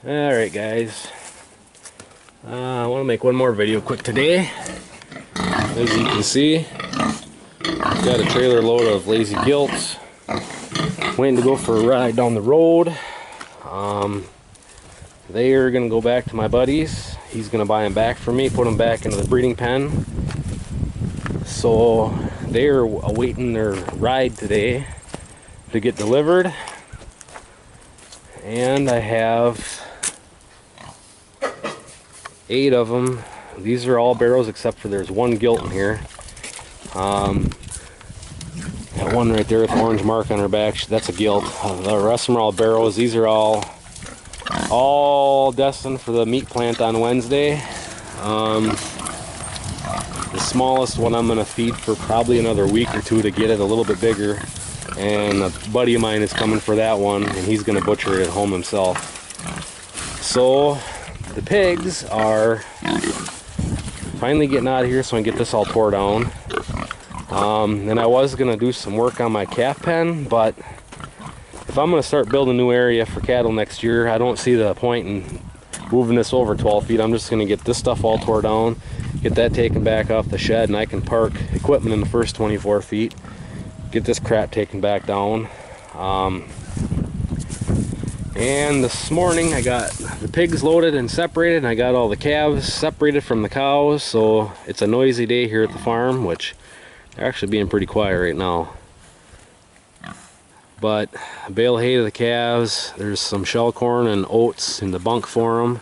Alright guys, I want to make one more video quick today. As you can see, I've got a trailer load of lazy gilts waiting to go for a ride down the road. They are going to go back to my buddy's. He's going to buy them back for me, put them back into the breeding pen. So they are awaiting their ride today to get delivered. And I have 8 of them. These are all barrows except for there's one gilt in here. That one right there with the orange mark on her back, that's a gilt. The rest of them are all barrows. These are all destined for the meat plant on Wednesday. The smallest one I'm going to feed for probably another week or two to get it a little bit bigger. And a buddy of mine is coming for that one, and he's going to butcher it at home himself. So the pigs are finally getting out of here so I can get this all tore down. And I was going to do some work on my calf pen, but if I'm going to start building a new area for cattle next year, I don't see the point in moving this over 12 feet. I'm just going to get this stuff all tore down, get that taken back off the shed, and I can park equipment in the first 24 feet. Get this crap taken back down. And this morning I got the pigs loaded and separated, and I got all the calves separated from the cows, so it's a noisy day here at the farm, which they're actually being pretty quiet right now. But a bale of hay to the calves, there's some shell corn and oats in the bunk for them,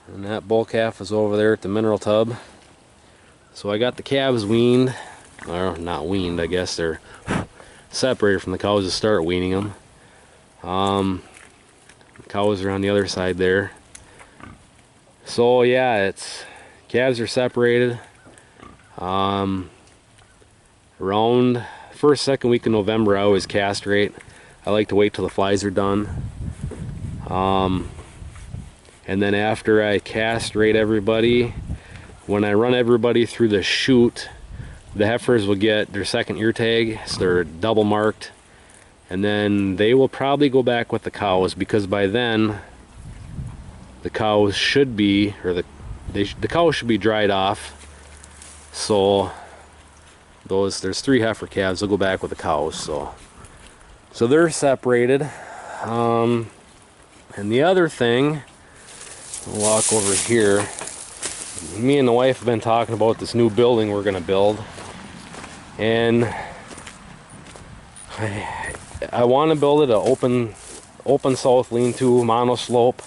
and that bull calf is over there at the mineral tub. So I got the calves weaned, or not weaned, I guess they're separated from the cows to start weaning them. The cows are on the other side there. So yeah, calves are separated. Around first, second week of November I always castrate. I like to wait till the flies are done. And then after I castrate everybody, when I run everybody through the chute, the heifers will get their second ear tag, so they're double marked, and then they will probably go back with the cows, because by then the cows should be, the cows should be dried off. So there's 3 heifer calves, they'll go back with the cows. So they're separated. And the other thing, I'll walk over here. Me and the wife have been talking about this new building we're going to build, and I want to build it an open south lean-to mono slope.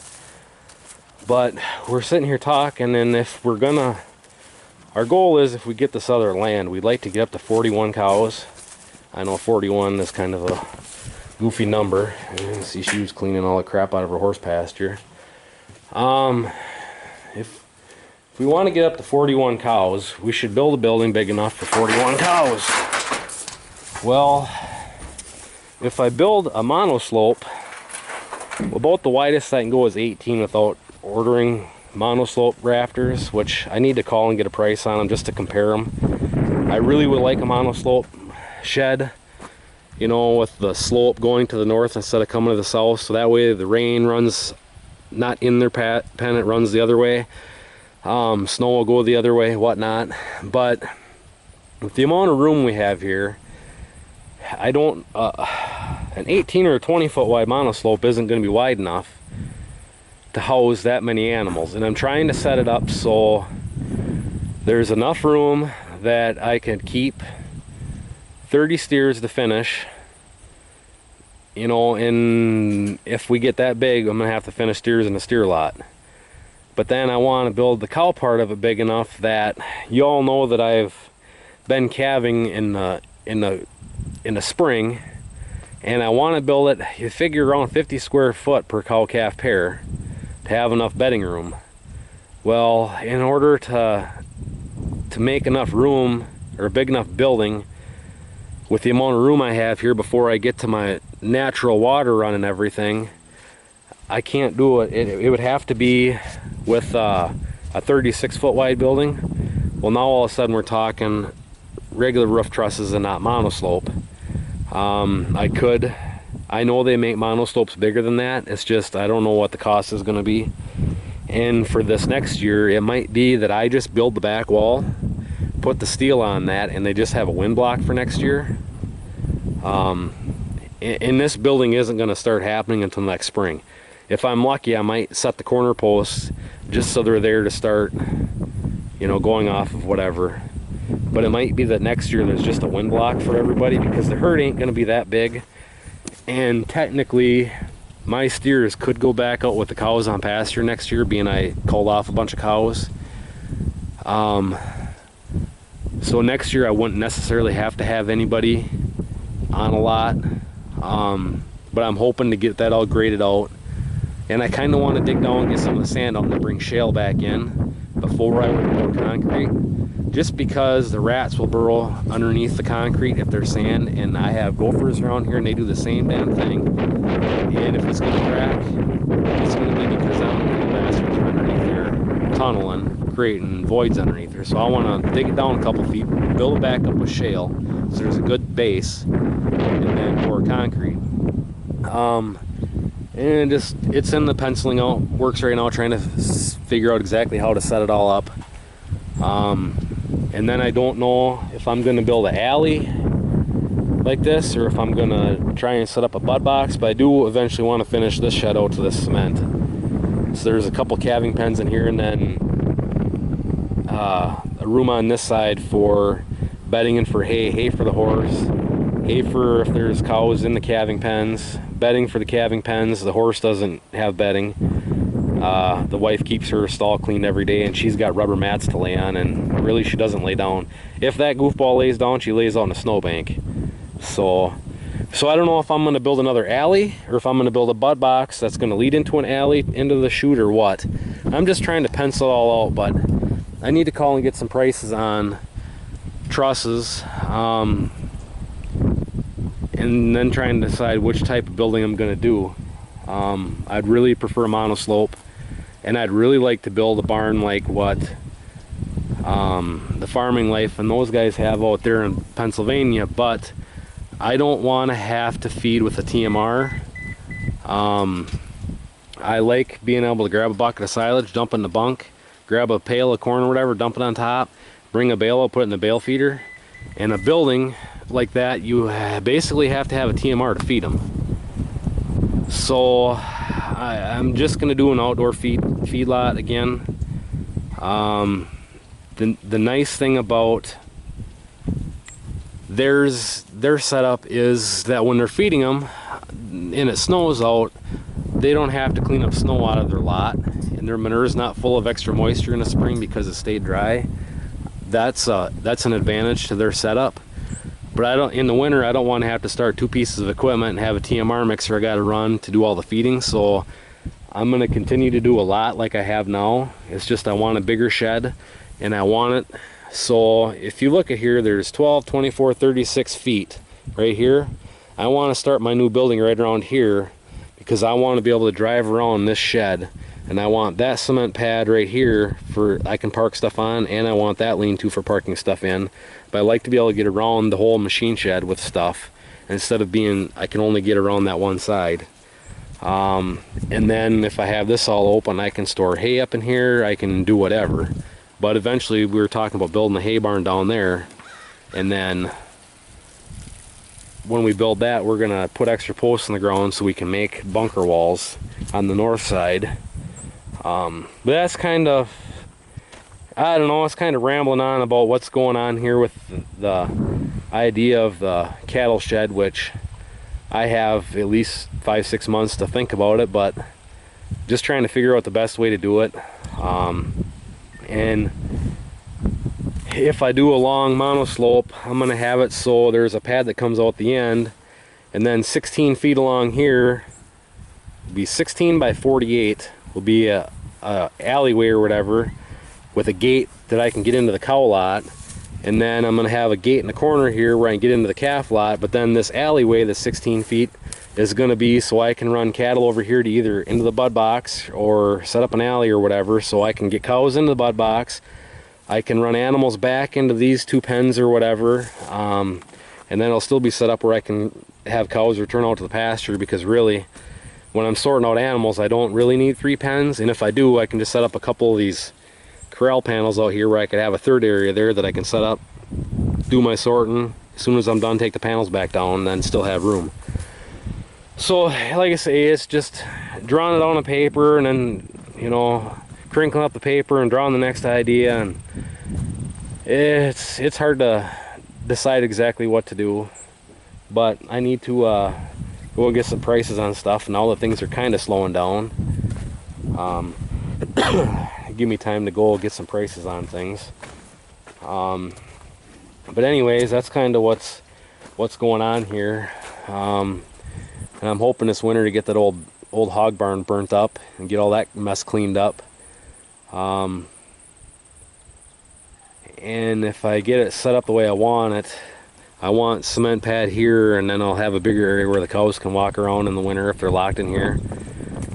But we're sitting here talking, and if we're gonna, our goal is, if we get this other land, we'd like to get up to 41 cows. I know 41 is kind of a goofy number. You can see she was cleaning all the crap out of her horse pasture. If we want to get up to 41 cows, we should build a building big enough for 41 cows. Well, if I build a mono slope, about the widest I can go is 18 without ordering mono slope rafters, which I need to call and get a price on them just to compare them. I really would like a mono slope shed, you know, with the slope going to the north instead of coming to the south, so that way the rain runs not in their pen, it runs the other way. Snow will go the other way, whatnot. But with the amount of room we have here, I don't, an 18 or 20 foot wide monoslope isn't going to be wide enough to house that many animals. And I'm trying to set it up so there's enough room that I can keep 30 steers to finish. You know, and if we get that big, I'm going to have to finish steers in the steer lot. But then I want to build the cow part of it big enough that you all know that I've been calving in the spring, and I want to build it, you figure, around 50 square foot per cow calf pair to have enough bedding room. Well, in order to make enough room, or a big enough building with the amount of room I have here before I get to my natural water run and everything, I can't do it. It would have to be with a 36 foot wide building. Well, now all of a sudden we're talking regular roof trusses and not monoslope. I could I know they make monoslopes bigger than that. It's just I don't know what the cost is going to be. And for this next year, it might be that I just build the back wall, put the steel on that, and they just have a wind block for next year. And this building isn't going to start happening until next spring. If I'm lucky, I might set the corner posts just so they're there to start, you know, going off of whatever. But it might be that next year there's just a wind block for everybody, because the herd ain't going to be that big. And technically, my steers could go back out with the cows on pasture next year, being I culled off a bunch of cows. So next year I wouldn't necessarily have to have anybody on a lot. But I'm hoping to get that all graded out. And I kind of want to dig down and get some of the sand out and bring shale back in before I would pour concrete. Just because the rats will burrow underneath the concrete if there's sand, and I have gophers around here and they do the same damn thing. And if it's going to crack, it's going to be because I don't know the bastards are underneath there tunneling, creating voids underneath there. So I want to dig it down a couple feet, build it back up with shale so there's a good base, and then pour concrete. And just, it's in the penciling out works right now, trying to figure out exactly how to set it all up. And then I don't know if I'm going to build an alley like this, or if I'm going to try and set up a bud box, but I do eventually want to finish this shed out to this cement. So there's a couple calving pens in here, and then a room on this side for bedding and for hay for the horse, hay for if there's cows in the calving pens, bedding for the calving pens. The horse doesn't have bedding. The wife keeps her stall cleaned every day, and she's got rubber mats to lay on, and really she doesn't lay down. If that goofball lays down, she lays out on a snowbank. So I don't know if I'm going to build another alley, or if I'm going to build a bud box that's going to lead into an alley, into the chute, or what. I'm just trying to pencil it all out, but I need to call and get some prices on trusses, and then trying to decide which type of building I'm going to do. I'd really prefer a monoslope, and I'd really like to build a barn like what the Farming Life and those guys have out there in Pennsylvania, but I don't want to have to feed with a TMR. I like being able to grab a bucket of silage, dump it in the bunk, grab a pail of corn or whatever, dump it on top, bring a bale out, put it in the bale feeder. In a building like that, you basically have to have a TMR to feed them. So I'm just going to do an outdoor feed lot again. The nice thing about their setup is that when they're feeding them and it snows out, they don't have to clean up snow out of their lot, and their manure is not full of extra moisture in the spring because it stayed dry. That's an advantage to their setup. But in the winter, I don't want to have to start two pieces of equipment and have a TMR mixer I got to run to do all the feeding. So I'm going to continue to do a lot like I have now. It's just I want a bigger shed, and I want it. So if you look at here, there's 12, 24, 36 feet right here. I want to start my new building right around here, because I want to be able to drive around this shed, and I want that cement pad right here for I can park stuff on, and I want that lean-to for parking stuff in. But I like to be able to get around the whole machine shed with stuff, instead of being I can only get around that one side. And then if I have this all open, I can store hay up in here, I can do whatever. But eventually we were talking about building a hay barn down there, and then when we build that, we're gonna put extra posts in the ground so we can make bunker walls on the north side. But that's kind of, I don't know, it's kind of rambling on about what's going on here with the idea of the cattle shed, which I have at least 5-6 months to think about it, but just trying to figure out the best way to do it. And if I do a long monoslope, I'm going to have it so there's a pad that comes out the end, and then 16 feet along here, be 16 by 48, will be a alleyway or whatever, with a gate that I can get into the cow lot. And then I'm going to have a gate in the corner here where I can get into the calf lot, but then this alleyway, the 16 feet, is going to be so I can run cattle over here to either into the bud box or set up an alley or whatever, so I can get cows into the bud box. I can run animals back into these two pens or whatever, and then it'll still be set up where I can have cows return out to the pasture, because really when I'm sorting out animals I don't really need 3 pens, and if I do I can just set up a couple of these corral panels out here where I could have a third area there that I can set up, do my sorting, as soon as I'm done take the panels back down, and then still have room. So like I say, it's just drawing it on a paper and then, you know, crinkling up the paper and drawing the next idea, and it's hard to decide exactly what to do. But I need to go and get some prices on stuff now that things are kind of slowing down. Give me time to go get some prices on things. But anyways, that's kind of what's going on here. And I'm hoping this winter to get that old hog barn burnt up and get all that mess cleaned up. And if I get it set up the way I want it, I want cement pad here, and then I'll have a bigger area where the cows can walk around in the winter if they're locked in here.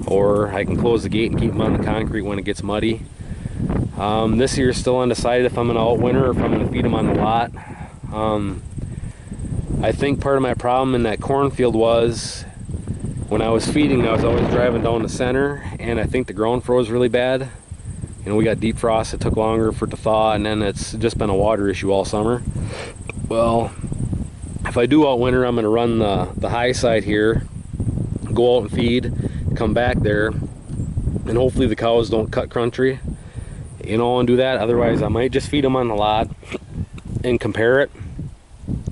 Or I can close the gate and keep them on the concrete when it gets muddy. This year still undecided if I'm going to outwinter or if I'm going to feed them on the lot. I think part of my problem in that cornfield was when I was feeding, I was always driving down the center, and I think the ground froze really bad. You know, we got deep frost, it took longer for it to thaw, and then it's just been a water issue all summer. Well, if I do outwinter, I'm going to run the high side here, go out and feed, come back there, and hopefully the cows don't cut country, you know, and do that. Otherwise I might just feed them on the lot and compare it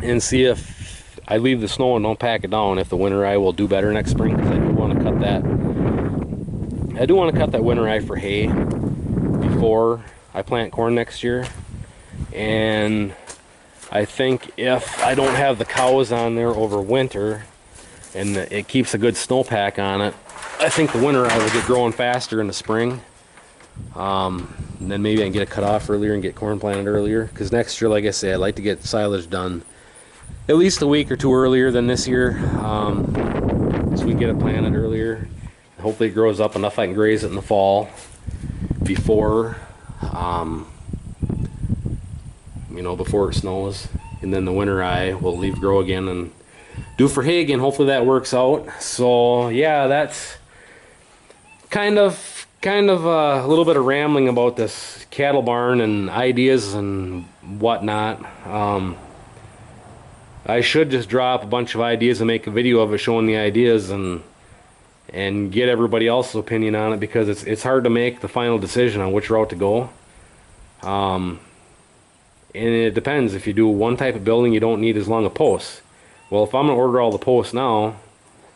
and see if I leave the snow and don't pack it down, if the winter eye will do better next spring, because I do want to cut that. I do want to cut that winter eye for hay before I plant corn next year. And I think if I don't have the cows on there over winter and it keeps a good snowpack on it, I think the winter eye will get growing faster in the spring. And then maybe I can get it cut off earlier and get corn planted earlier, because next year, like I said, I'd like to get silage done at least a week or two earlier than this year, so we get it planted earlier. Hopefully it grows up enough I can graze it in the fall before you know, before it snows, and then the winter I will leave grow again and do for hay again. Hopefully that works out. So yeah, that's kind of a little bit of rambling about this cattle barn and ideas and whatnot. I should just drop a bunch of ideas and make a video of it showing the ideas and get everybody else's opinion on it, because it's hard to make the final decision on which route to go. And it depends. If you do one type of building, you don't need as long a post. Well, if I'm going to order all the posts now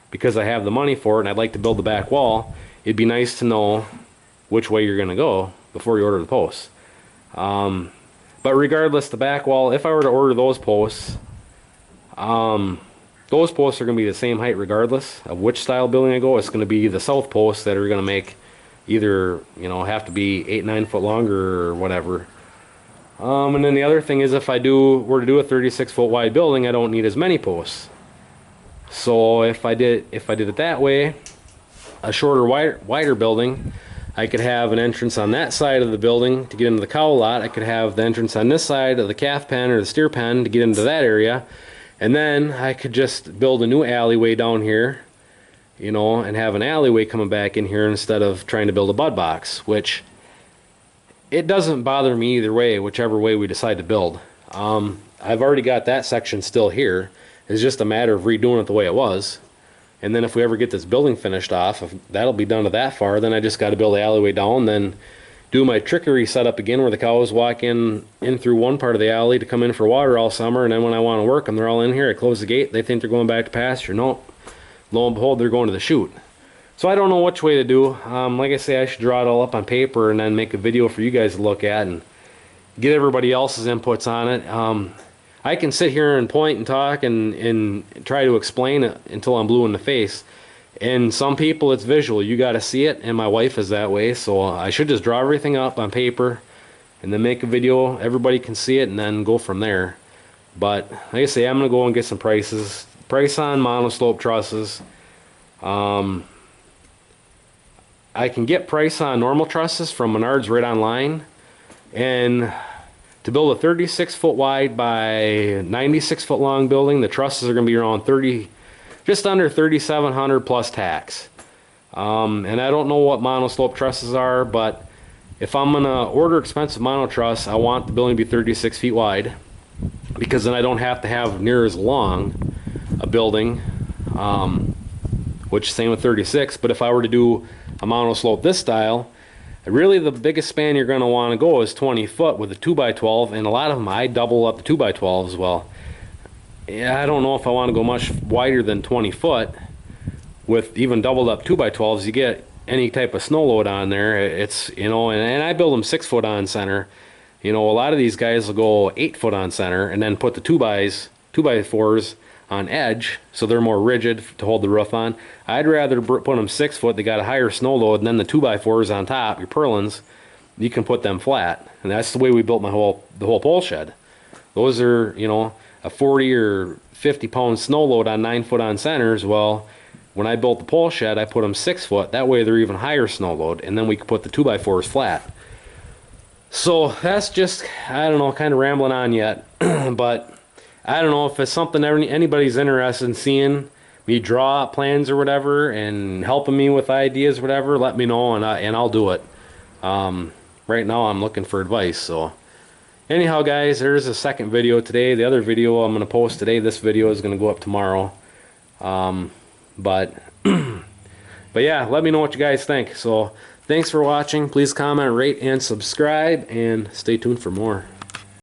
because I have the money for it and I'd like to build the back wall, it'd be nice to know which way you're going to go before you order the posts. But regardless, the back wall, if I were to order those posts are going to be the same height regardless of which style building I go. It's going to be the south posts that are going to make either, you know, have to be 8-9 foot longer or whatever. And then the other thing is, if I were to do a 36-foot wide building, I don't need as many posts. So if I did it that way, a shorter, wider building, I could have an entrance on that side of the building to get into the cow lot. I could have the entrance on this side of the calf pen or the steer pen to get into that area. And then I could just build a new alleyway down here, you know, and have an alleyway coming back in here instead of trying to build a bud box, which it doesn't bother me either way, whichever way we decide to build. I've already got that section still here. It's just a matter of redoing it the way it was. And then if we ever get this building finished off, if that'll be done to that far, then I just got to build the alleyway down, then do my trickery setup again where the cows walk in through one part of the alley to come in for water all summer, and then when I want to work them, they're all in here. I close the gate, they think they're going back to pasture. No, lo and behold, they're going to the chute. So I don't know which way to do. Like I say, I should draw it all up on paper and then make a video for you guys to look at and get everybody else's inputs on it. I can sit here and point and talk and try to explain it until I'm blue in the face. And some people, it's visual. You got to see it, and my wife is that way. So I should just draw everything up on paper and then make a video. Everybody can see it and then go from there. But like I say, I'm going to go and get some prices. Price on monoslope trusses. I can get price on normal trusses from Menards right online. And to build a 36-foot wide by 96-foot long building, the trusses are going to be around just under $3,700 plus tax. And I don't know what monoslope trusses are, but if I'm gonna order expensive mono truss, I want the building to be 36 feet wide, because then I don't have to have near as long a building, which same with 36. But if I were to do a monoslope this style, really the biggest span you're going to want to go is 20 foot with a 2x12, and a lot of them I double up the 2x12 as well. Yeah, I don't know if I want to go much wider than 20 foot with even doubled up 2x12s. You get any type of snow load on there. It's, you know, and I build them 6 foot on center. You know, a lot of these guys will go 8 foot on center and then put the 2x4s on edge, so they're more rigid to hold the roof on. I'd rather put them 6 foot. They got a higher snow load, and then the 2x4s on top, your purlins, you can put them flat. And that's the way we built the whole pole shed. Those are, you know, a 40 or 50 pound snow load on 9 foot on centers. Well, when I built the pole shed, I put them 6 foot. That way they're even higher snow load, and then we could put the 2x4s flat. So that's just, I don't know, kind of rambling on yet, but I don't know if it's something anybody's interested in seeing me draw up plans or whatever, and helping me with ideas, whatever. Let me know, and I'll do it. Right now I'm looking for advice. So anyhow, guys, there's a second video today. The other video I'm going to post today. This video is going to go up tomorrow. But yeah, let me know what you guys think. So thanks for watching. Please comment, rate, and subscribe, and stay tuned for more.